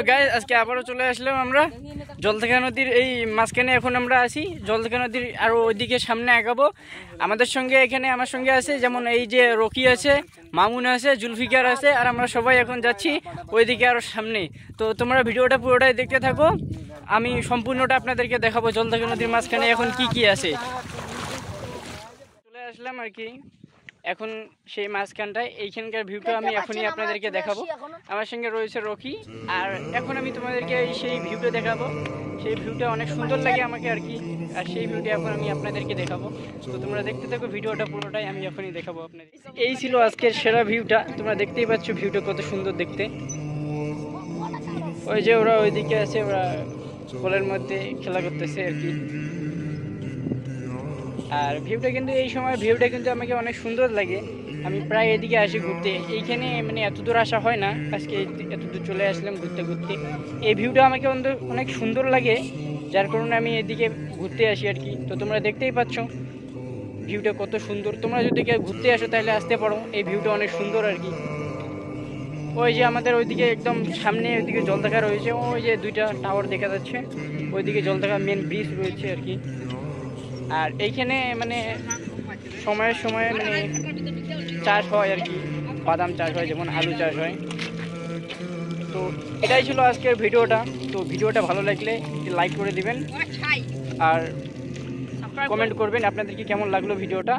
Guys আজকে আবারও চলে আসলাম আমরা জলঢাকা নদীর এই মাঝখানে। এখন আমরা আছি জলঢাকা নদীর আরো ওইদিকে সামনে আগাবো। আমাদের সঙ্গে এখানে আমার সঙ্গে আছে যেমন এই যে রকি আছে, মামুন আছে, জুলফিকার আছে, আর আমরা সবাই এখন যাচ্ছি ওইদিকে আরো সামনে। তো তোমরা ভিডিওটা পুরোটাই দেখতে থাকো, আমি সম্পূর্ণটা আপনাদেরকে দেখাবো জলঢাকা নদীর মাঝখানে এখন কি কি আছে। চলে আসলাম আর কি এখন সেই মাঝখানটায়। এইখানকার ভিউটা আমি এখনই আপনাদেরকে দেখাবো। আমার সঙ্গে রয়েছে রকি, আর এখন আমি তোমাদেরকে সেই ভিউটা দেখাবো। সেই ভিউটা অনেক সুন্দর লাগে আমাকে আর কি, আর সেই ভিউটা এখন আমি আপনাদেরকে দেখাবো। তো তোমরা দেখতে থাকো ভিডিওটা পুরোটাই, আমি এখনই দেখাবো আপনাদের। এই ছিল আজকের সেরা ভিউটা, তোমরা দেখতেই পাচ্ছ ভিউটা কত সুন্দর দেখতে। ওই যে ওরা ওইদিকে আছে, ওরা কোলের মধ্যে খেলা করতেছে আর কি। আর ভিউটা কিন্তু এই সময় ভিউটা কিন্তু আমাকে অনেক সুন্দর লাগে। আমি প্রায় এদিকে আসি ঘুরতে, এইখানে মানে এত দূর আসা হয় না, আজকে এত দূর চলে আসলাম ঘুরতে ঘুরতে। এই ভিউটা আমাকে অনেক সুন্দর লাগে, যার কারণে আমি এদিকে ঘুরতে আসি আর কি। তো তোমরা দেখতেই পাচ্ছ ভিউটা কত সুন্দর। তোমরা যদি কেউ ঘুরতে আসো তাহলে আসতে পারো, এই ভিউটা অনেক সুন্দর আর কি। ওই যে আমাদের ওইদিকে একদম সামনে ওইদিকে জলঢাকা রয়েছে, ওই যে দুইটা টাওয়ার দেখা যাচ্ছে, ওইদিকে জলঢাকা মেন ব্রিজ রয়েছে আর কি। আর এইখানে মানে সময়ে সময়ে মানে চাষ হয় আর কি, বাদাম চাষ হয়, যেমন আলু চাষ হয়। তো এটাই ছিল আজকের ভিডিওটা। তো ভিডিওটা ভালো লাগলে লাইক করে দিবেন আর কমেন্ট করবেন আপনাদেরকে কেমন লাগলো ভিডিওটা।